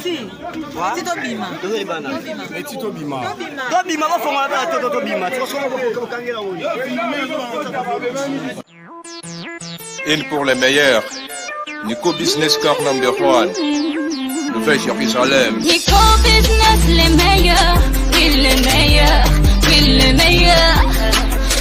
Meti. Tito Bima. Tito Bima. Tito Bima va faire Tito Bima. Une pour les meilleurs. Nico Business Car number 1. Nouvelle Jérusalem. Nico Business les meilleurs. Oui les meilleurs. Oui les meilleurs.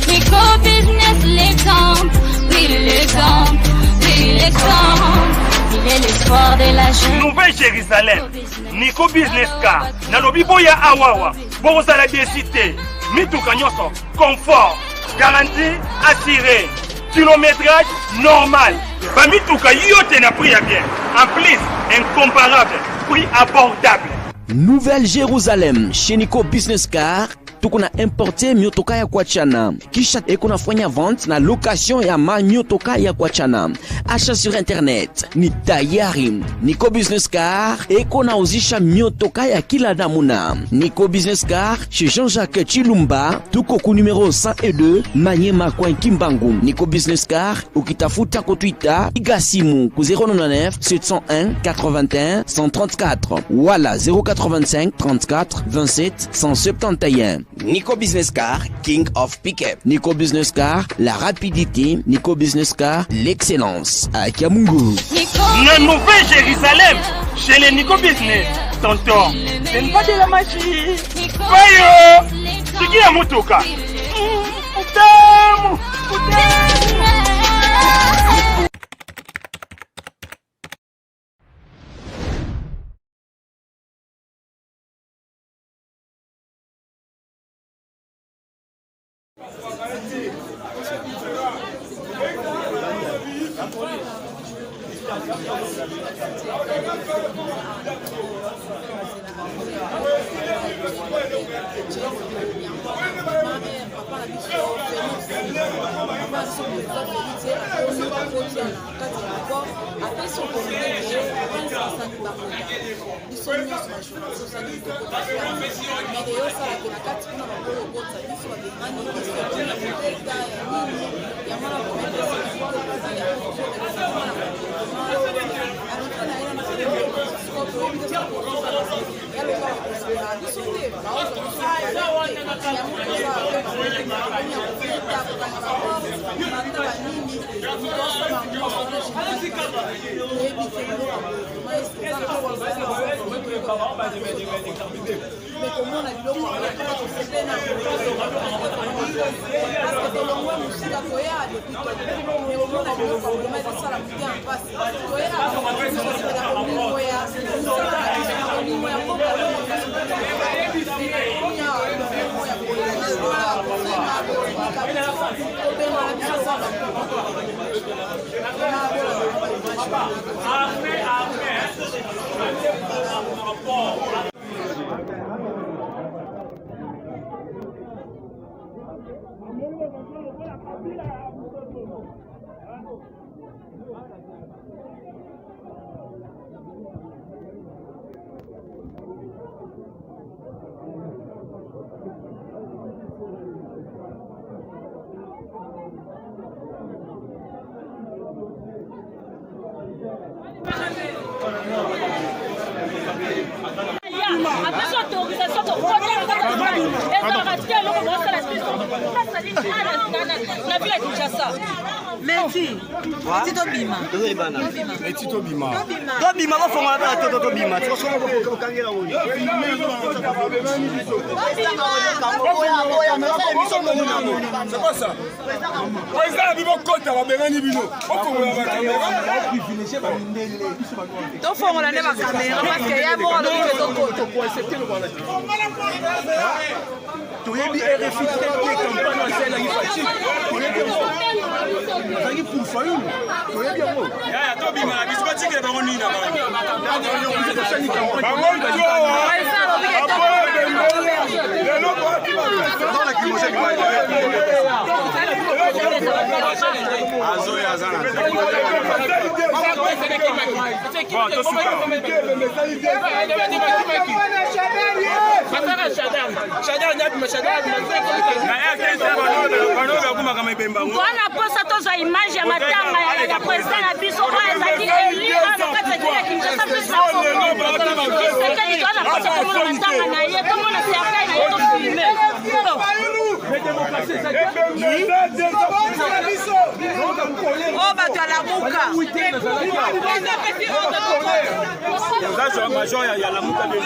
Nico Business l'exemple. Oui l'exemple. Oui l'exemple. Il est l'espoir de la jeune. Nouvelle Jérusalem. Nico Business Car. Nalobi boya awawa. Boza la décité. Mituka nyoso. Confort. Garantie assurée. Kilométrage normal. Bamituka yote na prix bien. En plus, incomparable. Prix abordable. Nouvelle Jérusalem chez Nico Business Car. Tukuna importe miotoka ya kuachana. Kisha ekuna fanya vente na location ya miotoka ya kuachana. Achat sur internet ni tayari. Nico Business Car ekuna uzisha miotoka ya kila namuna. Nico Business Car chez Jean-Jacques Chilumba. Tuko ku numéro 102 Manyema Coin Kimbangu. Nico Business Car ukitafuta ko Twitter igasimu ku 099 701 81 134 wala 085 34 27 171. Nico Business Car, King of Pickup. Nico Business Car, la rapidité. Nico Business Car, l'excellence. À Kiamungu. La Nouvelle Jérusalem, chez les Nico Business. Tonton, ce n'est pas de la magie. Voyons, c'est qui a motoka? Putain. Meti. Tito Bima. Tito Bima. Tito Bima va faire Tito Bima. Tu vas c'est quoi ça? Chadar Wana posa tozo image ya matanga ya president na biso oyo ezali elira na kati ya kile Kinshasa plus na Congo. Sekeli toza posa komona matanga na ye komona serikali na ye to filmer. Oh bato la muka. Sasa major ya la muka de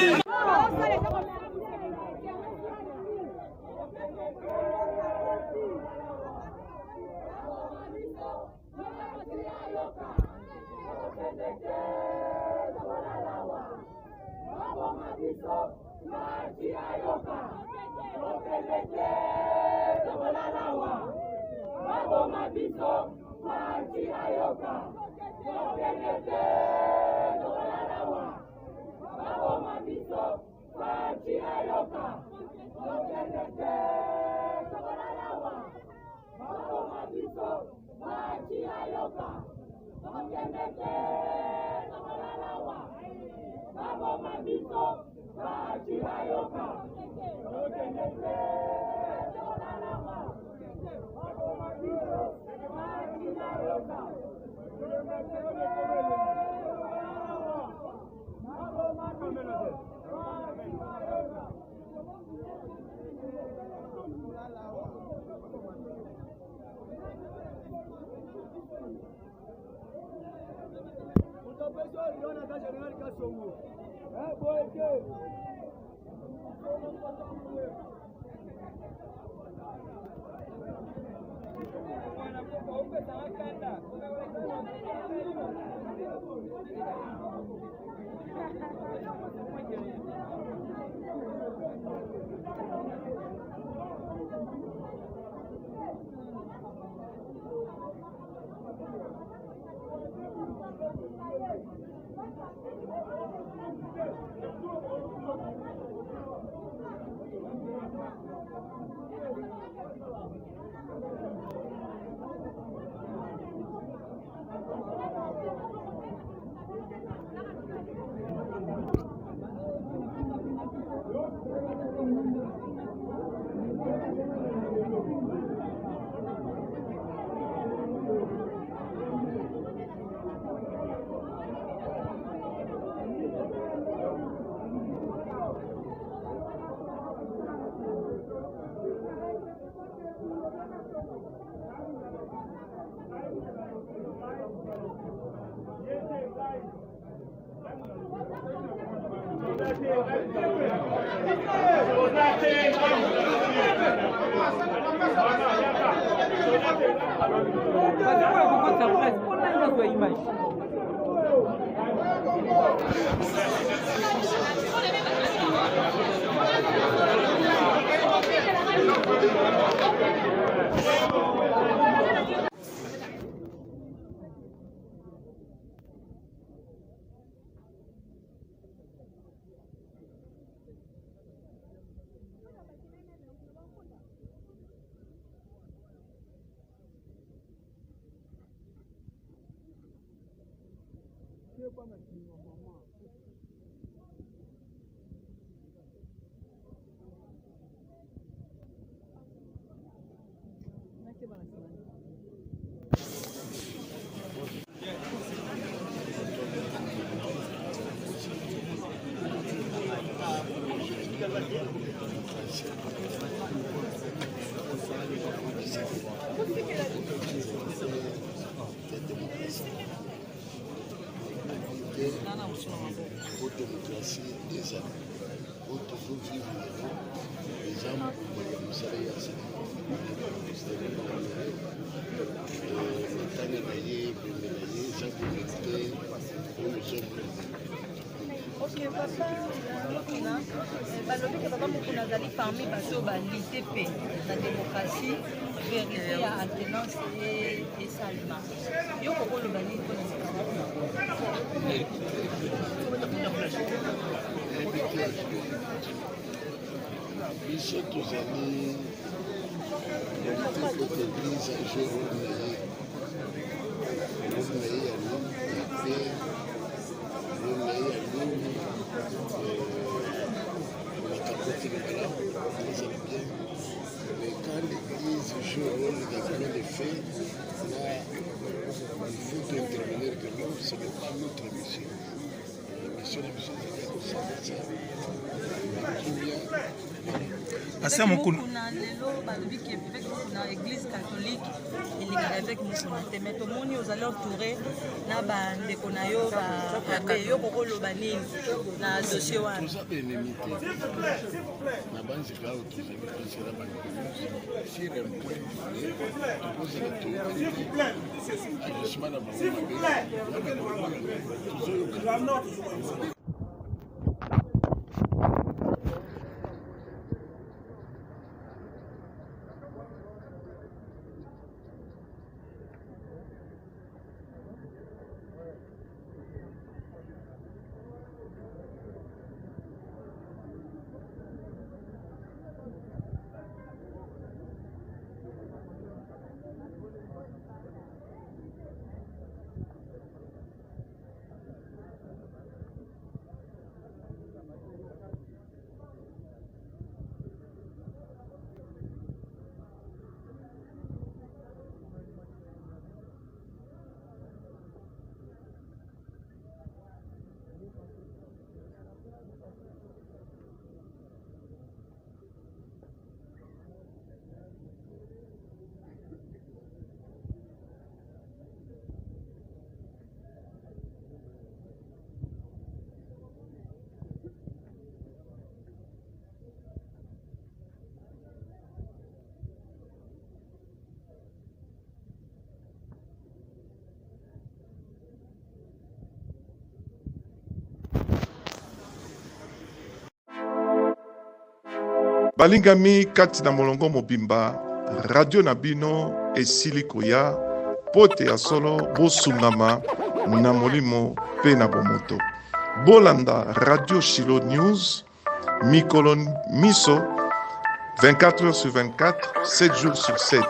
parmi baso balité pe la démocratie vérité ya alternance et salement yo koko le bali ko biso tozali kote église un jour omeye ya lomu ya pe l'omeye ya lomu mais quand l'église joue le rôle d'appel des faits. Là, il faut intervenir quand même, ce n'est pas notre mission. La mission de mission, c'est Asa mokuna lelo balobi ke avec na église catholique elingaka avec mokuna te mais tomoni ozali entouré na bandeko na yo babe yo kokoloba nini na dossier wana toza baennemi te na banzela oyo tozali kosala bandeko sur un point tokozala tongani te agissement na bango mabe tozoyoka balingami kati na molongo mobimba radio na bino esili koya pote ya solo bosungama na molimo pe na bomoto bolanda radio Shilo News mikolo miso 24 heures sur 24 7 jours sur 7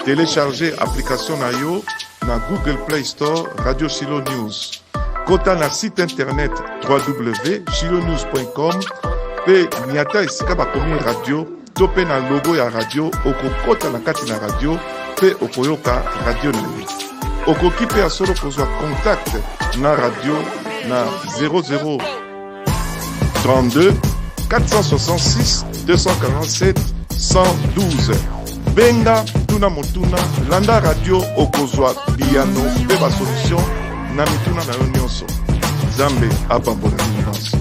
téléchargez application na yo na Google Play Store radio Shilo News kota na site internet www.shilonews.com pe niata esika bakomi radio to pe na logo ya radio okokota na kati na radio pe okoyoka radio nini okoki pe ya solo kozwa contact na radio na 00 32 466 247 112 benga tuna motuna landa radio okozwa biyano pe basolution na mituna na yo nyonso Nzambe apambola nyonso.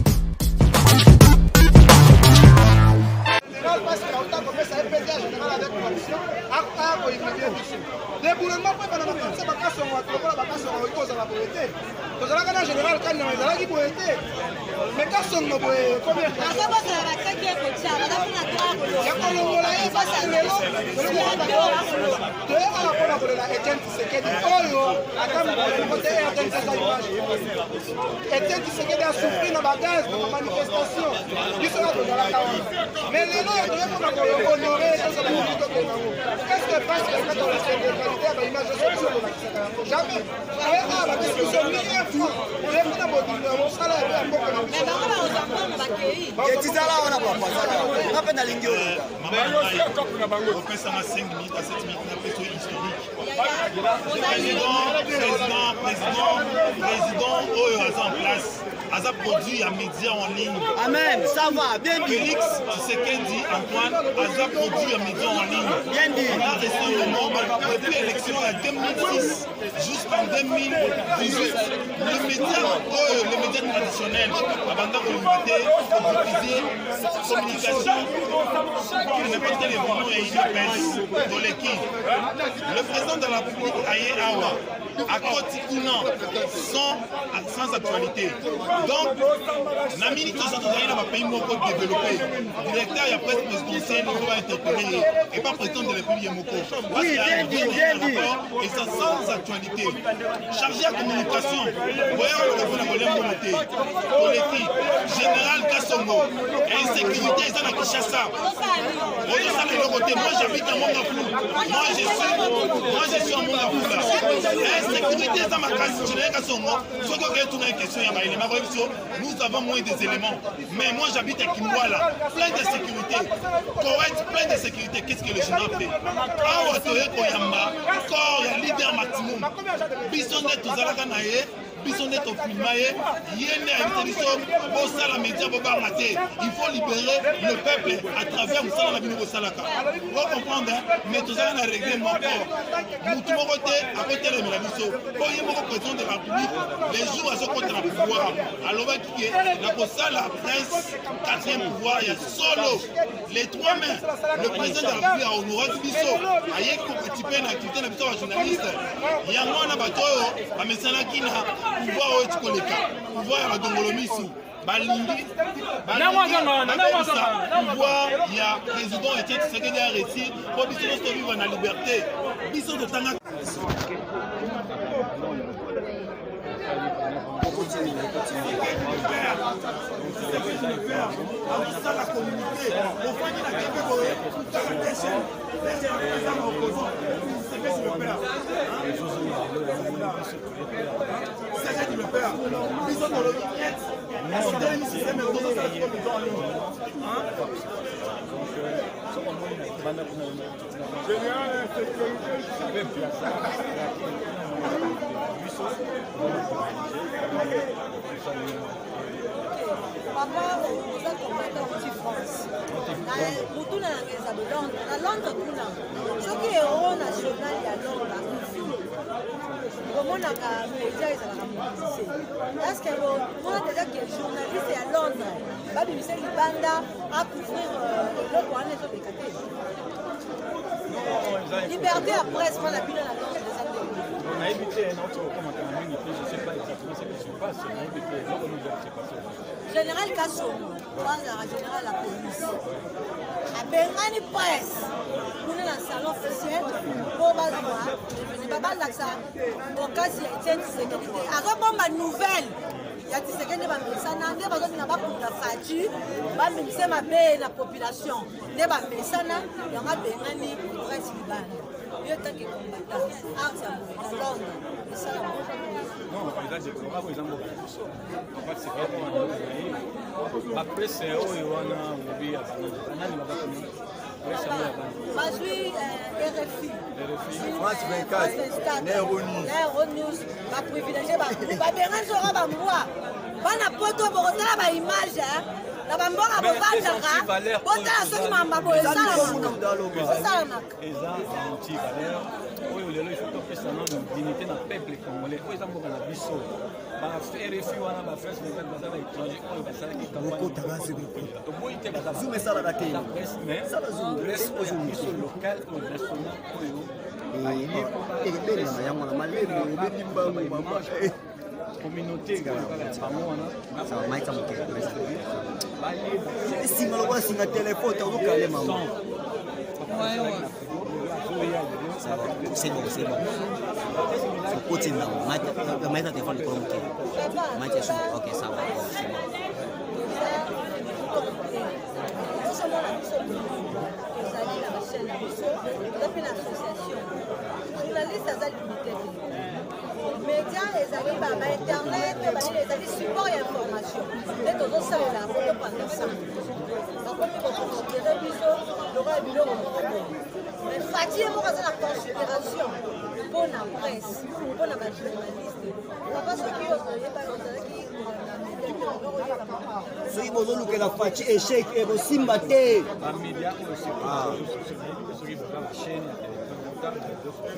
Déboulement pour pendant la ça va casser la casse on cause la beauté. Parce que là général quand on est là qui beauté. Mais casse on no boy comme ça va ça va ça qui est comme ça va dans la table. Ya quand on là il va ça le la agent c'est que oyo attends côté agent ça image. Agent c'est que a souffrir dans bagage dans manifestation. Il sera dans la table. Mais les noms de pour honorer ça ça qu'est-ce que passe quand on est jamais. La discussion président Oyo en place. Aza produit à médias en ligne. Amen, ça va, bien dit. Félix Tshisekedi Antoine, Aza produit à médias en ligne. Bien dit. On a récemment, depuis l'élection en 2006 jusqu'en 2018, les médias traditionnels, avant d'augmenter, diffuser, communication, n'importe quel événement et une de l'équipe. Le président de la République, Aye Awa, à Kotikounan, sans actualité. Donc, la minute de dans le pays moko développé, le directeur il y a presque présidentiel, il doit interpeller et pas président de la République moko. Parce qu'il y a un rapport et ça sans actualité. Chargé à communication, voyons le politique, général Kassongo, insécurité, ils sont à Kinshasa. Moi j'habite à Mongaflou. Moi je suis à Mongaflou là. Insécurité, ça m'a cassé. Général Kassongo, ce que tu as une question, il y a nous avons moins des éléments. Mais moi j'habite à Kimwala, plein de sécurité. Koweït, plein de sécurité. Qu'est-ce que le général fait? Awa Toye Koyamba, corps leader maximum. Bisonnet Tozalaka Naye. Il faut libérer le peuple à travers la vie de Salaka. Vous comprenez? Mais tout ça, on a réglé mon corps. Nous tous côté à côté de la mission. Quand il y a mon président de la République, les jours à ce côté de la pouvoir. Alors, la presse, quatrième pouvoir, il y a solo les trois mains. Le président de la République a honoré du biso. Il y a participé à l'activité de la journaliste. Il y a un bateau, à Messanakina. Pouvoir au Tchikoleka, pouvoir à Dongolomisu, Balingi, pouvoir, il y a président Etienne Tshisekedi a réussi pour Bissot de vivre en liberté. Bissot de Tanga. Ça la communauté, au fond de la c'est le père. Ils ont dans le papa, vous êtes combattant anti-France. Vous à Londres, ce qui est au national, il y a Londres. Comment on a média est-ce que on a déjà qui est journaliste à Londres, Babi Michel Libanda à couvrir le point de décaté. Liberté à presse, pas la pile à la Londres. On a évité un autre commentaire, je ne sais pas exactement ce qui se passe, on a évité l'autre nous a passé. Général Kasso, général la police. À Bengani Presse, on est dans le salon officiel, pour Bazoua, je ne sais pas ça, pour Kassi Etienne Tshisekedi. Après, ma nouvelle, il y a Tshisekedi qui va me dire, il y a pas Fati, va me dire ma belle la population, il y a Bengani Presse Libane. Il y a tant que combattant, à Londres, et ça la non, par exemple, je crois que les gens en fait, c'est vraiment après, c'est eux qui ont oublié à je suis RFI. France 24, Nero News, ma privilégié, ma bénin sera ma moi. Bana poto bokotala ba image na bambora bobandaka botala soki mamba boye salamaka eza anti valeur oyo lelo ifo topesa nano dignité na peuple congolais oyo eza mboka na biso RFI wana bafrance baza na étranger oyo basalaki toboyi te biso local oyo national oyo communauté singa téléphone c'est bon faut continuer mettre téléphone pour ok ça va c'est bon média ezali ba internet ezali support ya information nde tozosalela foto pendant ça bakomi koconsidere biso lokola biloko moko boye mais fati ye moko aza na considération mpona presse mpona bajournaliste papa soki ozoyeba ozalaki soki bozolukela fati échec ekosimba te bamédia oyo soki boza bachaine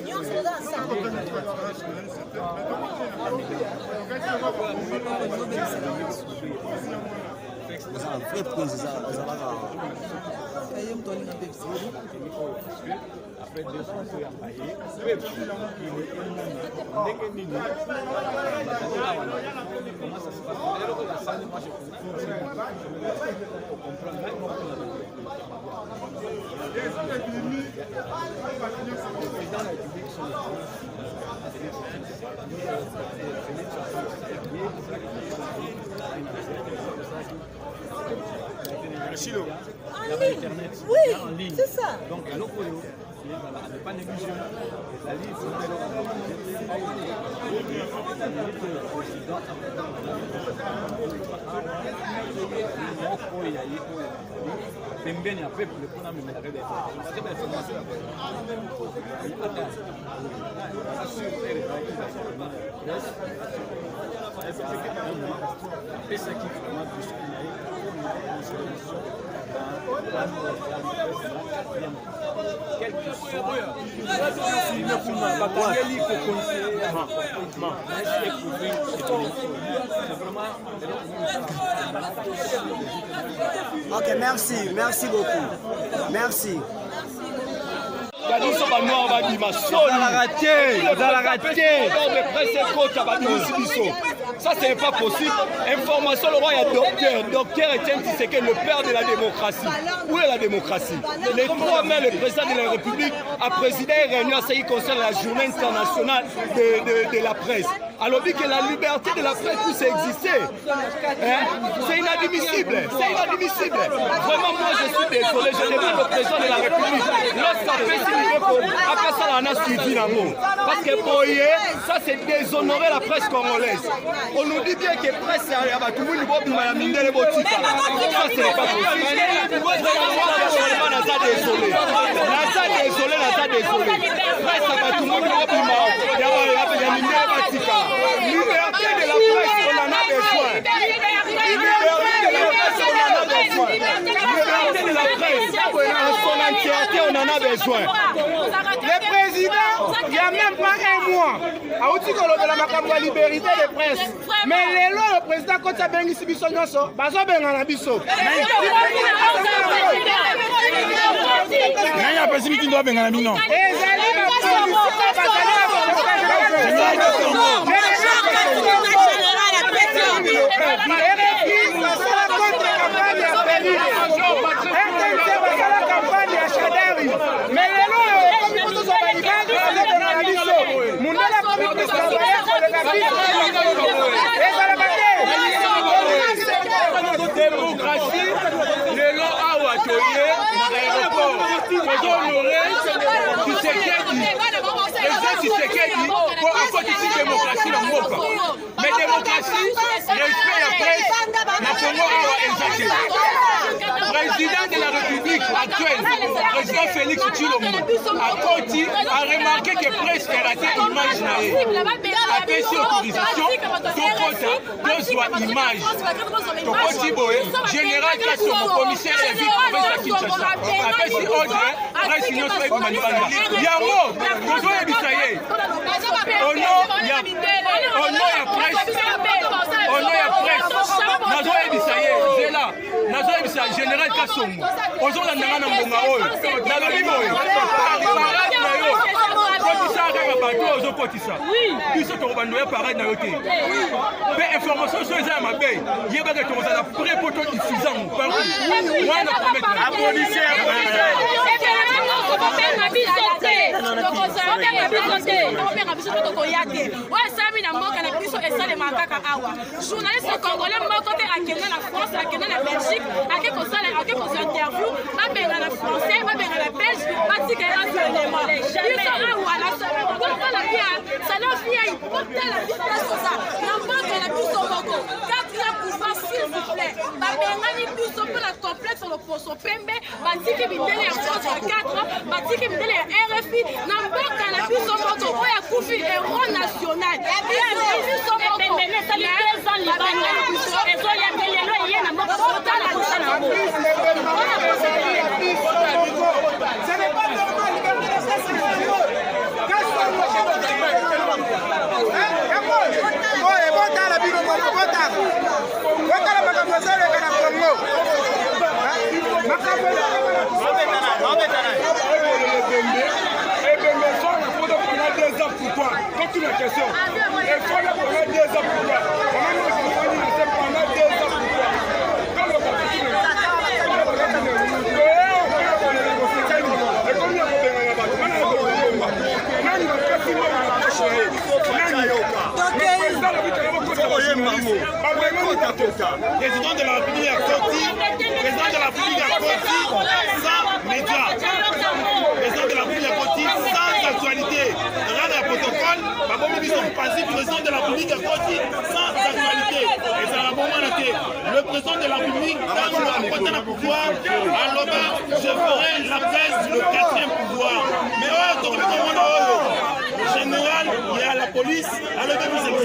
nyonso oza ensemble vrai prise ezalaka après 200 ans ya baye ndenge nini comment ça se passe lelo ko basali moi je comprendre même dans la République sur en ligne, oui, c'est ça. Donc, pas négligé ezali fondelo moko ya ye pembeni ya peuple mpona memela kaka information apesaki vraiment discours na ye quel que soit bakangeli Ok, merci beaucoup. Merci. biso banoir babima ça c'est pas possible. Information le roi docteur Etienne Tshisekedi, le père de la démocratie. Où est la démocratie? Les 3 mai, le président de la République a présidé une réunion à ce qui concerne la journée internationale de la presse. Alors dit que la liberté de la presse puisse exister. C'est inadmissible. C'est inadmissible. Vraiment, moi je suis désolé. Je demande au président de la République, lorsqu'on fait après ça, on a suivi l'amour. Parce que pour hier, ça c'est déshonorer la presse congolaise. On nous dit bien que la presse est à tout le monde. Ça c'est pas possible. Désolé. Presse à tout le monde. Liberté de la presse, on en a besoin. Liberté de la presse, en son entièreté, on en a besoin. Le président, il n'y a même pas un mois. A outil que la makambo liberté de presse. Mais le président quand ça bengi sibiso nyoso, bazo benga na biso. Naya président qui doit benga na bino. Démocratie, le long à Ouatoye, l'aéroport, Tshisekedi, pour encore ici démocratie dans Moka. Mais démocratie, respect la presse, la Congo a exagéré. Président de la République actuelle, président Félix Tshilombo, a remarqué que presse est ratée image naïe. A fait autorisation, deux image. Tokoti Boé, général Kassomo, commissaire et vice-province à Kinshasa. A fait ordre, presse union soit Manibanda. Yango, Kozo et Bissaye. Au nom, il y a presse. Au nom, il y a presse. Nazo et Bissaye, c'est là. Nazo et Bissaye, général Kassomo. Aujourd'hui, on a un mbonga oyo. Nalobi boyo. Parade na yo. Kotisa kaka bato ozokotisa. Biso tokobandoya parade na yo te. Pe information so eza ya mabe. Yebaka tokozala prêt pour to diffuser partout. Wana promettre. Abonissez. Journaliste congolais moko te akende na France, akende na Belgique, akekozala interview, babenga na français, babenga na belge, batika ya élément. Biso awa la semaine, on va la bien, ça leur vient porter la vitesse ça. Na mboka na biso moko. 4e pouvoir s'il vous plaît. Babenga ni biso pour la complexe sur le poso pembe, batiki bidele ya France 4, batiki bidele ya RFI, na mboka na biso moko oya kufi héros national. Biso moko. Ce n'est pas normal, Président de la République a sorti, président de la République a sorti sans médias. Président de la République a Mopazi, président de la République, sans actualité. Et ça va vraiment noter. Le président de la République, quand il a porté le pouvoir, à l'Oba, je ferai la presse le 4e pouvoir. Mais le général, il y a la police, à l'Oba, c'est le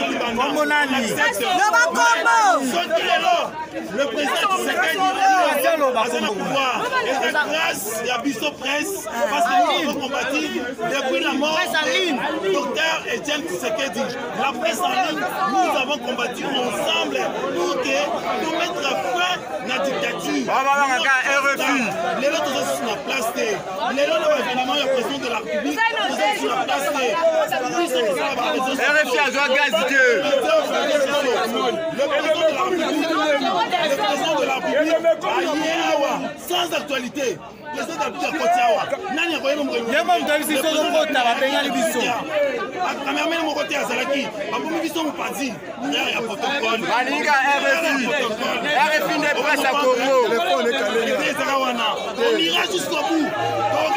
le président Tshisekedi a le pouvoir. Et grâce à Bisso Presse, parce que nous avons combattu depuis la mort du docteur Etienne Tshisekedi. La presse en ligne, nous avons combattu ensemble pour mettre fin à la dictature. Les autres sont sur la place. Les autres événements, le président de la République, nous sommes sur la place. RFI a joué gaz. Le président de la République, sans actualité. Le président de la République, Nani a voyé mon président. Il y a même dans les histoires de la Bengali Bisso. La caméra mon côté à Zalaki. A bon Bisso mon parti. Il y a un protocole. Maninga RFI n'est pas à Congo. On ira jusqu'au bout. On